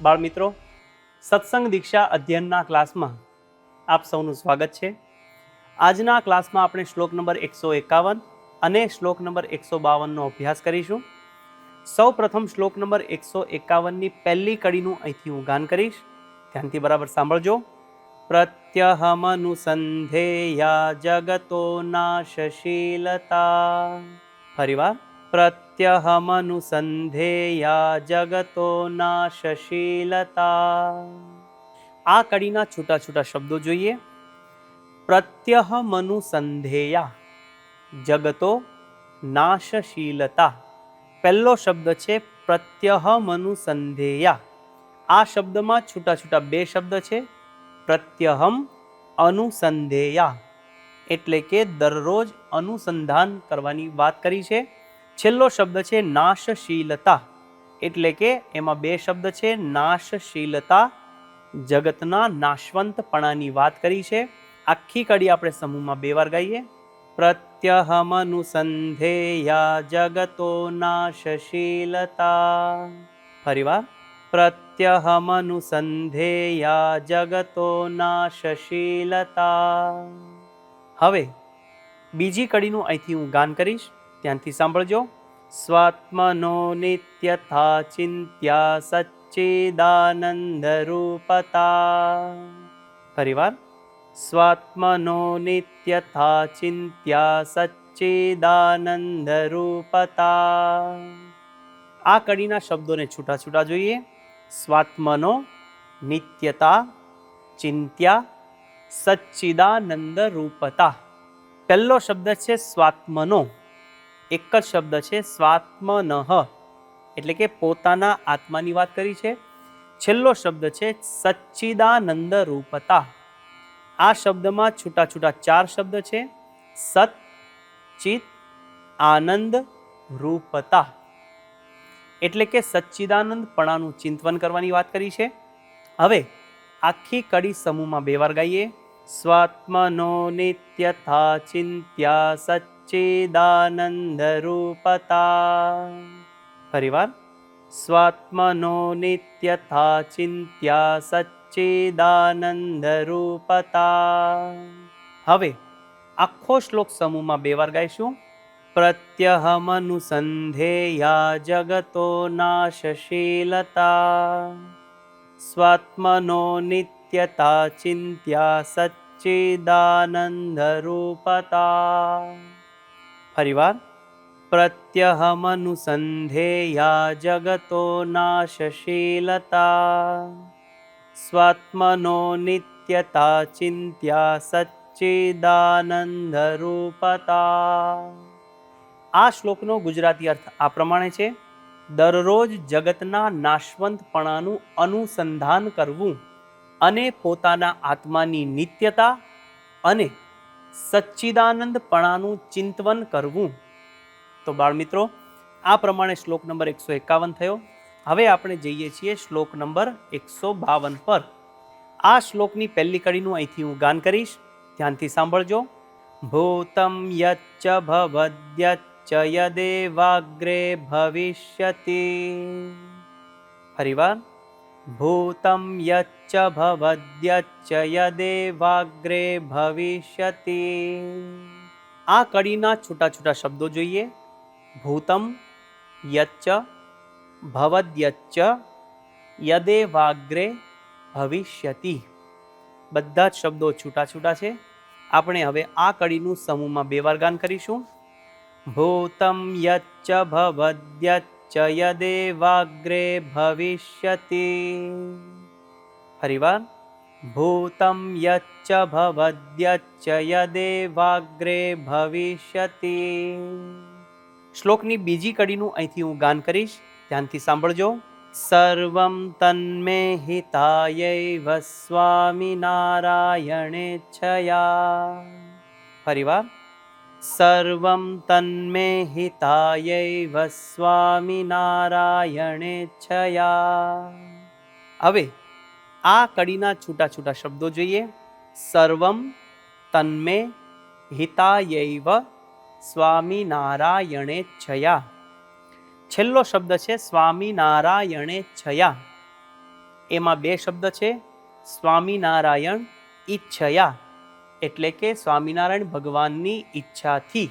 બાળ મિત્રો, સત્સંગ દીક્ષા અધ્યયનના ક્લાસમાં આપ સૌનું સ્વાગત છે. આજના ક્લાસમાં આપણે શ્લોક નંબર 151 અને શ્લોક નંબર 152 નો અભ્યાસ કરીશું. સૌ પ્રથમ શ્લોક નંબર 151 ની પહેલી કડીનું અહીંથી હું ગાન કરીશ, ધ્યાનથી બરાબર સાંભળજો. પ્રત્યહમનુસંધેયા જગતો નાશશીલતા. ફરીવાર. પ્રત્યહમનુસંધેયા જગતો નાશશીલતા. આ કડીના છૂટા છૂટા શબ્દો જોઈએ. પ્રત્યહમનુસંધેયા જગતો નાશશીલતા. પહેલો શબ્દ છે પ્રત્યહમનુસંધેયા. આ શબ્દમાં છૂટા છૂટા બે શબ્દ છે. પ્રત્યહમ અનુસંધેયા એટલે કે દરરોજ અનુસંધાન કરવાની વાત કરી છે. છેલ્લો શબ્દ છે નાશશીલતા એટલે કે એમાં બે શબ્દ છે. નાશશીલતા જગતના નાશવંતપણાની વાત કરી છે. આખી કડી આપણે સમૂહમાં બે વાર ગાઈએ. પ્રત્યહમનુસંધેયા જગતો નાશશીલતા. ફરીવાર. પ્રત્યહમનુસંધેયા જગતો નાશશીલતા. હવે બીજી કડીનું અહીંથી હું ગાન કરીશ, ત્યાંથી સાંભળજો. સ્વાત્મનો નિત્યથા ચિંત્યા સચ્ચિદાનંદ રૂપતા. ફરીવાર. સ્વાત્મનો નિત્યથા ચિંત્યા સચ્ચિદાનંદ રૂપતા. આ કડીના શબ્દોને છૂટા છૂટા જોઈએ. સ્વાત્મનો નિત્યતા ચિંત્યા સચ્ચિદાનંદ રૂપતા. પહેલો શબ્દ છે સ્વાત્મનો, એક જ શબ્દ છે સ્વાત્મનઃ એટલે કે પોતાના આત્માની વાત કરી છે. છેલ્લો શબ્દ છે સચ્ચિદાનંદ રૂપતા. આ શબ્દમાં છૂટા છૂટા ચાર શબ્દ છે. સત, ચિત, આનંદ, રૂપતા એટલે કે સચ્ચિદાનંદપણાનું ચિંતન કરવાની વાત કરી છે. હવે આખી કડી સમૂહમાં બે વાર ગાઈએ. સ્વાત્મનો નિત્યથા ચિંત્યા સચ્ચિદાનંદ રૂપતા. ફરીવાર. સ્વાત્મનો નિત્યથા ચિંત્યા સચ્ચિદાનંદ રૂપતા. હવે આખો શ્લોક સમૂહમાં બે વાર ગાઈશું. પ્રત્યહમનુસંધેયા જગતો નાશશીલતા. સ્વાત્મનો નિત્યતા ચિંત્યા સચ્ચિદાનંદ રૂપતા. ફરીવાર. પ્રત્યહમનુસંધેયા જગતો નાશશીલતા. સ્વાત્મનો નિત્યતા ચિંત્યા સચ્ચિદાનંદ રૂપતા. આ શ્લોકનો ગુજરાતી અર્થ આ પ્રમાણે છે. દરરોજ જગતના નાશવંતપણાનું અનુસંધાન કરવું અને પોતાના આત્માની નિત્યતા અને સચ્ચિદાનંદપણાનું ચિંતન કરવું. તો બાળ મિત્રો, આ પ્રમાણે શ્લોક નંબર 151 થયો. હવે આપણે જઈએ છીએ શ્લોક નંબર 152 પર. આ શ્લોકની પહેલી કડીનું અહીંથી હું ગાન કરીશ, ધ્યાનથી સાંભળજો. ભૂતમ યચ્ચ ભવદ્યચ્ચ યદેવાગ્રે ભવિષ્યતિ. ફરીવાર. ભૂતમ યચ્ચ ભવદ્યચ્ચ યદેવાગ્રે ભવિષ્યતિ. આ કડીના છૂટા છૂટા શબ્દો જોઈએ. ભૂતમ યચ્ચ ભવદ્યચ્ચ યદેવાગ્રે ભવિષ્યતિ. બધા જ શબ્દો છૂટા છૂટા છે. આપણે હવે આ કડીનું સમૂહમાં બે વાર ગાન કરીશું. ભૂતમ યચ્ચ ભવદ્યચ્ચ યદેવાગ્રે ભવિષ્યતિ. ફરીવાર. ભૂતમ યચ્ચ ભવદ્યચ્ચ યદેવાગ્રે ભવિષ્યતિ. શ્લોકની બીજી કડીનું અહીંથી હું ગાન કરીશ, ધ્યાનથી સાંભળજો. સર્વં તન્મે હિતાયૈવ સ્વામિનારાયણેચ્છયા. ફરીવાર. સર્વં તન્મે હિતાયૈવ સ્વામિનારાયણેચ્છયા. હવે આ કડીના છૂટા છૂટા શબ્દો જોઈએ. સર્વં તન્મે હિતાયૈવ સ્વામિનારાયણેચ્છયા. છેલ્લો શબ્દ છે સ્વામિનારાયણેચ્છયા. એમાં બે શબ્દ છે, સ્વામિનારાયણ ઈચ્છયા, એટલે કે સ્વામિનારાયણ ભગવાનની ઈચ્છાથી.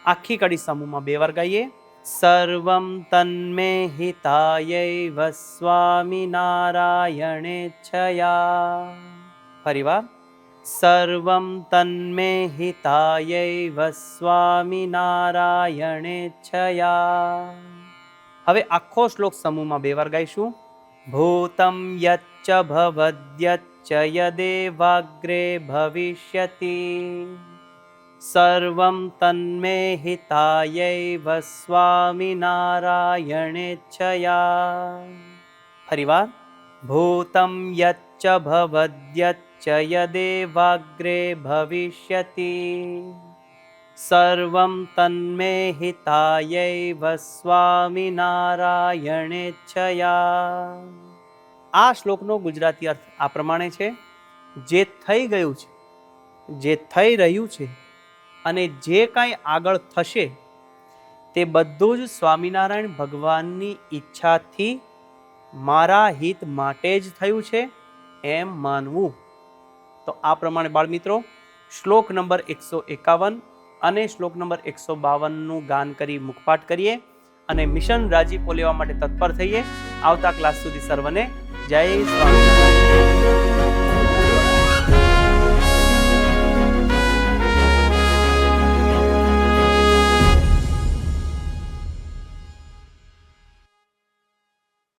આખી કડી સમૂહમાં બે વાર ગાઈએ. સર્વં તન્મે હિતાયૈવ સ્વામિનારાયણેચ્છયા. ફરીવાર. સર્વં તન્મે હિતાયૈવ સ્વામિનારાયણેચ્છયા. હવે આખો શ્લોક સમૂહમાં બે વાર ગાઈશું. ભૂતમ યચ્ચ ભવદ્યચ્ચ યદેવાગ્રે ભવિષ્યતિ સર્વં તન્મે હિતાયૈવ સ્વામિનારાયણેચ્છયા. ફરીવાર. ભૂતમ યચ્ચ ભવદ્યચ્ચ યદેવાગ્રે ભવિષ્યતિ સર્વં તન્મે હિતાયૈવ સ્વામિનારાયણેચ્છયા. આ શ્લોકનો ગુજરાતી અર્થ આ પ્રમાણે છે. જે થઈ ગયું છે, જે થઈ રહ્યું છે અને જે કાંઈ આગળ થશે તે બધું જ સ્વામિનારાયણ ભગવાનની ઈચ્છાથી મારા હિત માટે જ થયું છે એમ માનવું. તો આ પ્રમાણે બાળમિત્રો શ્લોક નંબર 151 અને શ્લોક નંબર 152નું ગાન કરી મુખપાઠ કરીએ અને મિશન રાજીપો લેવા માટે તત્પર થઈએ. આવતા ક્લાસ સુધી સર્વને જય સ્વામિનારાયણ.